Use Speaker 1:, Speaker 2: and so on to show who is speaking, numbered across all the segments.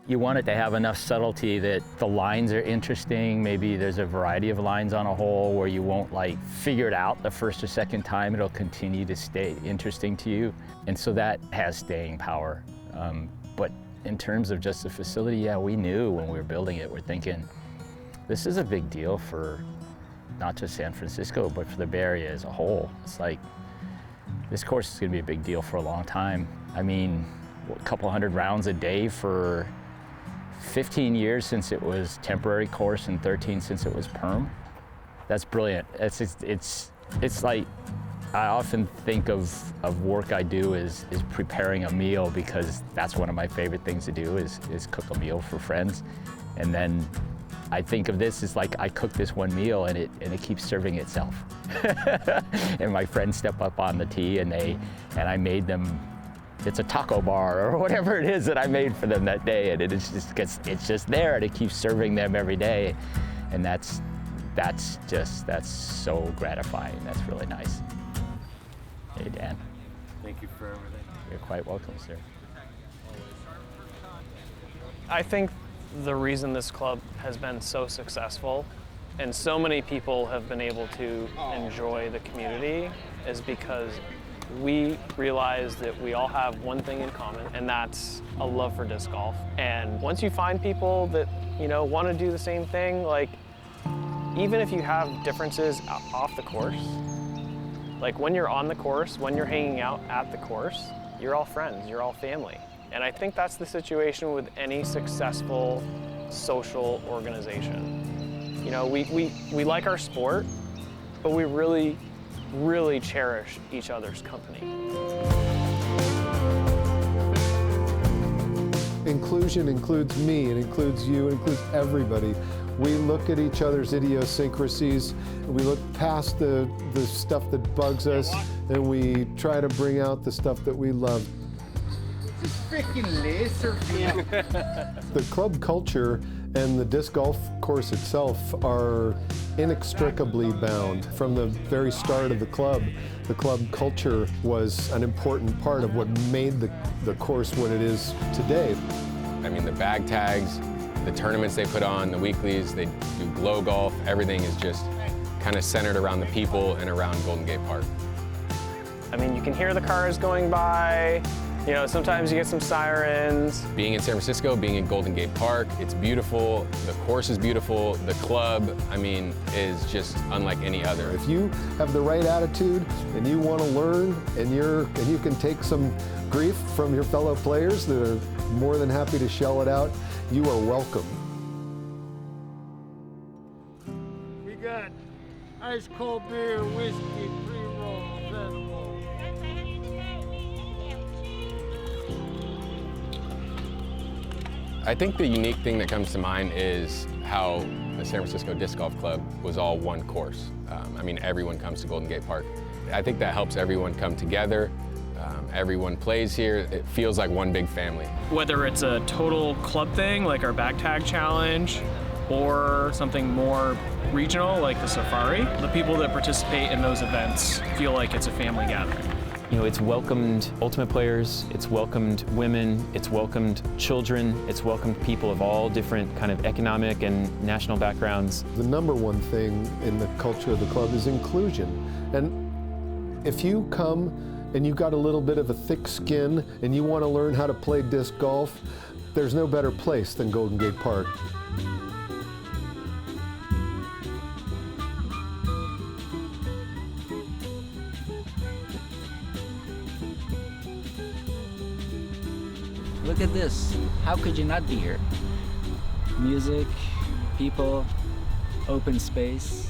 Speaker 1: You want it to have enough subtlety that the lines are interesting. Maybe there's a variety of lines on a hole where you won't like figure it out the first or second time. It'll continue to stay interesting to you. And so that has staying power. But in terms of just the facility, yeah, we knew when we were building it, we're thinking, this is a big deal for not just San Francisco, but for the Bay Area as a whole. It's like, this course is gonna be a big deal for a long time. I mean, a couple hundred rounds a day for 15 years since it was temporary course and 13 since it was perm. That's brilliant. It's like, I often think of work I do is preparing a meal, because that's one of my favorite things to do is cook a meal for friends. And then I think of this as like, I cook this one meal and it keeps serving itself. And my friends step up on the tee and I made them, it's a taco bar or whatever it is that I made for them that day, and it's just there and it keeps serving them every day. And that's so gratifying. That's really nice. Hey, Dan.
Speaker 2: Thank you for everything.
Speaker 1: You're quite welcome, sir.
Speaker 3: I think the reason this club has been so successful and so many people have been able to enjoy the community is because we realize that we all have one thing in common, and that's a love for disc golf. And once you find people that, you know, want to do the same thing, like, even if you have differences off the course, like when you're on the course, when you're hanging out at the course, you're all friends, you're all family. And I think that's the situation with any successful social organization. You know, we like our sport, but we really cherish each other's company.
Speaker 4: Inclusion includes me, it includes you, it includes everybody. We look at each other's idiosyncrasies, and we look past the stuff that bugs us, and we try to bring out the stuff that we love.
Speaker 2: This freaking laser field.
Speaker 4: The club culture and the disc golf course itself are inextricably bound. From the very start of the club culture was an important part of what made the course what it is today.
Speaker 5: I mean, the bag tags, the tournaments they put on, the weeklies, they do glow golf, everything is just kind of centered around the people and around Golden Gate Park.
Speaker 3: I mean, you can hear the cars going by. You know, sometimes you get some sirens.
Speaker 5: Being in San Francisco, being in Golden Gate Park, it's beautiful. The course is beautiful. The club, I mean, is just unlike any other.
Speaker 4: If you have the right attitude and you want to learn and you can take some grief from your fellow players that are more than happy to shell it out, you are welcome.
Speaker 2: We got ice cold beer, whiskey, pre-rolls, edibles.
Speaker 5: I think the unique thing that comes to mind is how the San Francisco Disc Golf Club was all one course. I mean, everyone comes to Golden Gate Park. I think that helps everyone come together. Everyone plays here. It feels like one big family.
Speaker 3: Whether it's a total club thing, like our bag tag challenge, or something more regional, like the safari, the people that participate in those events feel like it's a family gathering.
Speaker 6: You know, it's welcomed ultimate players, it's welcomed women, it's welcomed children, it's welcomed people of all different kind of economic and national backgrounds.
Speaker 4: The number one thing in the culture of the club is inclusion. And if you come and you've got a little bit of a thick skin and you want to learn how to play disc golf, there's no better place than Golden Gate Park.
Speaker 7: Look at this. How could you not be here? Music, people, open space.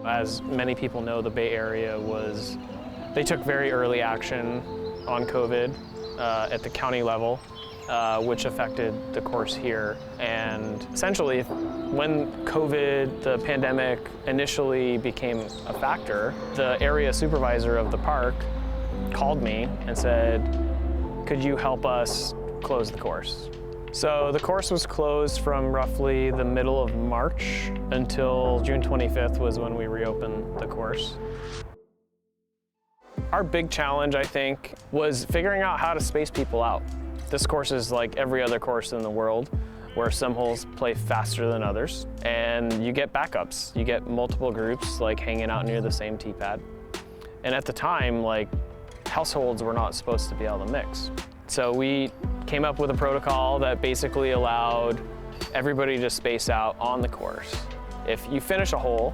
Speaker 3: As many people know, the Bay Area they took very early action on COVID at the county level. Which affected the course here. And essentially, when COVID, the pandemic, initially became a factor, the area supervisor of the park called me and said, could you help us close the course? So the course was closed from roughly the middle of March until June 25th was when we reopened the course. Our big challenge, I think, was figuring out how to space people out. This course is like every other course in the world, where some holes play faster than others, and you get backups. You get multiple groups like hanging out near the same tee pad. And at the time, like, households were not supposed to be able to mix. So we came up with a protocol that basically allowed everybody to space out on the course. If you finish a hole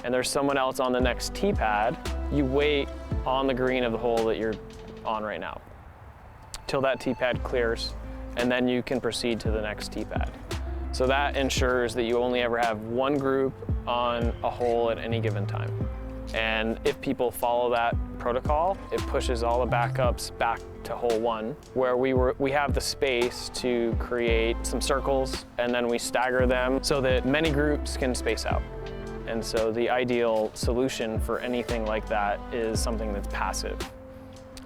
Speaker 3: and there's someone else on the next tee pad, you wait on the green of the hole that you're on right now till that tee pad clears, and then you can proceed to the next tee pad. So that ensures that you only ever have one group on a hole at any given time. And if people follow that protocol, it pushes all the backups back to hole one, where we have the space to create some circles, and then we stagger them so that many groups can space out. And so the ideal solution for anything like that is something that's passive.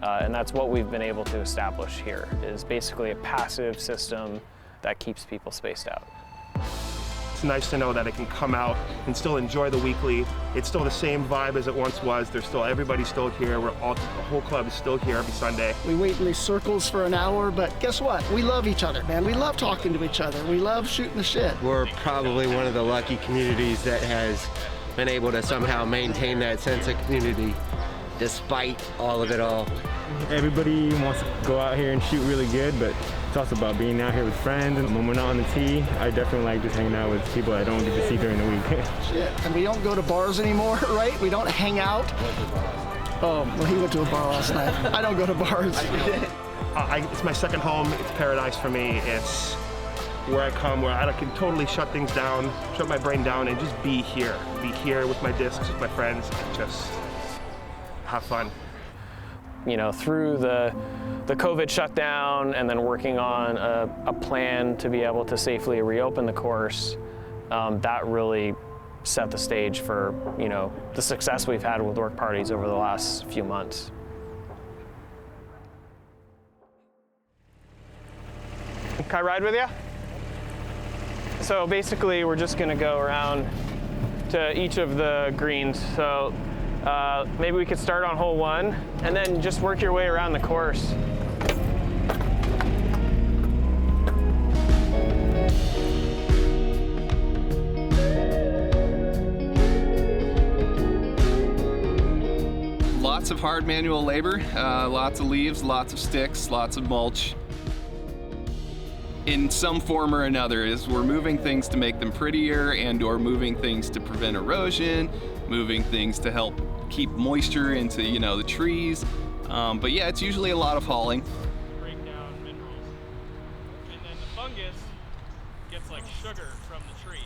Speaker 3: And that's what we've been able to establish here, is basically a passive system that keeps people spaced out.
Speaker 8: It's nice to know that I can come out and still enjoy the weekly. It's still the same vibe as it once was. Everybody's still here. The whole club is still here every Sunday.
Speaker 9: We wait in these circles for an hour, but guess what? We love each other, man. We love talking to each other. We love shooting the shit.
Speaker 10: We're probably one of the lucky communities that has been able to somehow maintain that sense of community despite all of it all.
Speaker 11: Everybody wants to go out here and shoot really good, but it's also about being out here with friends. And when we're not on the tee, I definitely like just hanging out with people I don't get to see during the week.
Speaker 9: Shit, and we don't go to bars anymore, right? We don't hang out. Oh, well, he went to a bar last night. I don't go to bars.
Speaker 8: It's my second home. It's paradise for me. It's where I come, where I can totally shut things down, shut my brain down, and just be here. Be here with my discs, with my friends, and just have fun.
Speaker 3: You know, through the COVID shutdown and then working on a plan to be able to safely reopen the course, that really set the stage for, you know, the success we've had with work parties over the last few months. Can I ride with you? So basically, we're just gonna go around to each of the greens. So maybe we could start on hole one and then just work your way around the course.
Speaker 12: Lots of hard manual labor, lots of leaves, lots of sticks, lots of mulch. In some form or another, is we're moving things to make them prettier and/or moving things to prevent erosion, moving things to help keep moisture into, you know, the trees. But yeah, it's usually a lot of hauling.
Speaker 3: Break down minerals, and then the fungus gets like sugar from the tree.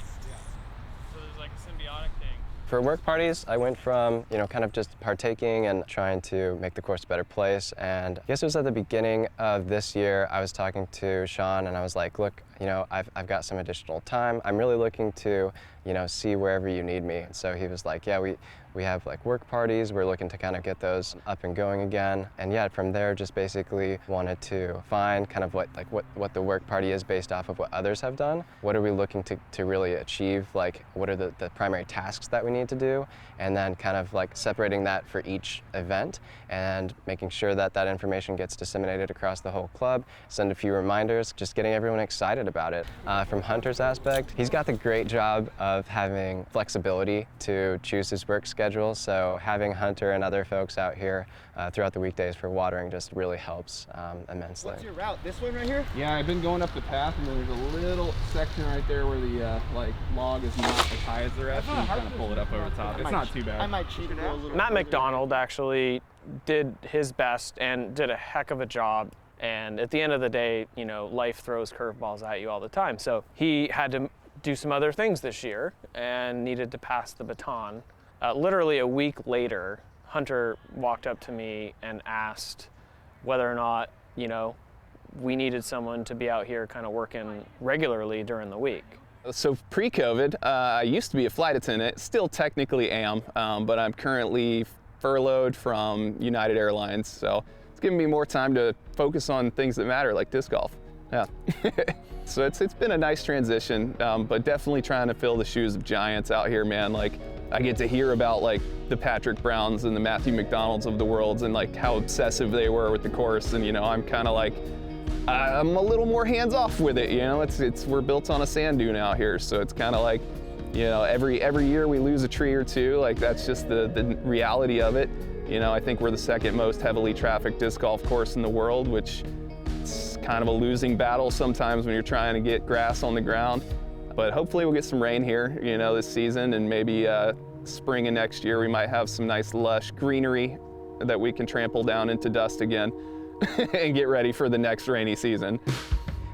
Speaker 3: So there's like a symbiotic thing.
Speaker 13: For work parties, I went from, you know, kind of just partaking and trying to make the course a better place. And I guess it was at the beginning of this year, I was talking to Sean and I was like, look, you know, I've got some additional time. I'm really looking to, you know, see wherever you need me. And so he was like, yeah, we have like work parties. We're looking to kind of get those up and going again. And yeah, from there, just basically wanted to find kind of what the work party is based off of what others have done. What are we looking to really achieve? Like, what are the primary tasks that we need to do? And then kind of like separating that for each event and making sure that that information gets disseminated across the whole club. Send a few reminders, just getting everyone excited about it. From Hunter's aspect, he's got the great job of having flexibility to choose his work schedule. So having Hunter and other folks out here throughout the weekdays for watering just really helps immensely.
Speaker 2: What's your route? This one right here?
Speaker 12: Yeah, I've been going up the path, and then there's a little section right there where the log is not as high as the rest, and you kind of pull it up over the top. It's not too bad.
Speaker 2: I might cheat a little.
Speaker 3: Matt McDonald actually did his best and did a heck of a job. And at the end of the day, you know, life throws curveballs at you all the time. So he had to do some other things this year and needed to pass the baton. Literally a week later, Hunter walked up to me and asked whether or not, you know, we needed someone to be out here kind of working regularly during the week.
Speaker 12: So pre-COVID, I used to be a flight attendant, still technically am, but I'm currently furloughed from United Airlines, so it's giving me more time to focus on things that matter, like disc golf. Yeah. So it's been a nice transition, but definitely trying to fill the shoes of giants out here, man. Like, I get to hear about like the Patrick Browns and the Matthew McDonalds of the world and like how obsessive they were with the course, and I'm kind of like, I'm a little more hands off with it, we're built on a sand dune out here, so it's kind of like, every year we lose a tree or two, like that's just the reality of it. I think we're the second most heavily trafficked disc golf course in the world, which is kind of a losing battle sometimes when you're trying to get grass on the ground. But hopefully we'll get some rain here, this season, and maybe spring of next year we might have some nice lush greenery that we can trample down into dust again and get ready for the next rainy season.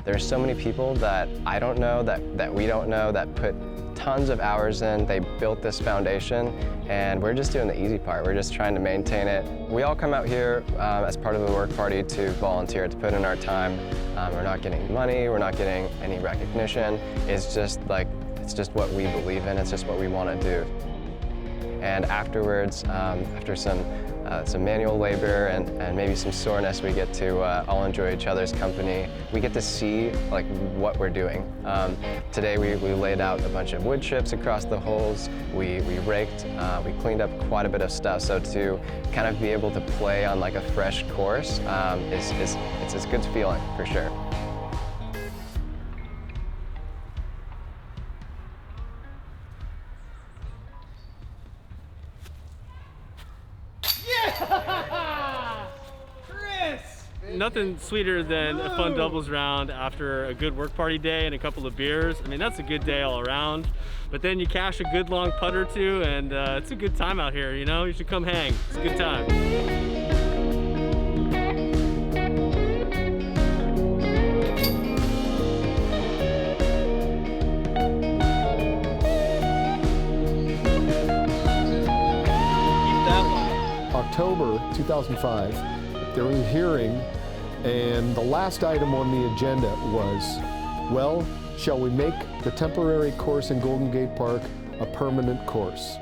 Speaker 13: There's so many people that I don't know, that we don't know, that put tons of hours in. They built this foundation, and we're just doing the easy part. We're just trying to maintain it. We all come out here as part of the work party to volunteer, to put in our time. We're not getting money, we're not getting any recognition. It's just what we believe in, it's just what we want to do. And afterwards, after some manual labor and maybe some soreness, we get to all enjoy each other's company. We get to see like what we're doing. Today we laid out a bunch of wood chips across the holes. We raked, we cleaned up quite a bit of stuff. So to kind of be able to play on like a fresh course, it's a good feeling for sure.
Speaker 14: Nothing sweeter than a fun doubles round after a good work party day and a couple of beers. I mean, that's a good day all around. But then you cash a good long putt or two, and it's a good time out here, You should come hang. It's a good time.
Speaker 4: October 2005, there was a hearing, and the last item on the agenda was, well, shall we make the temporary course in Golden Gate Park a permanent course?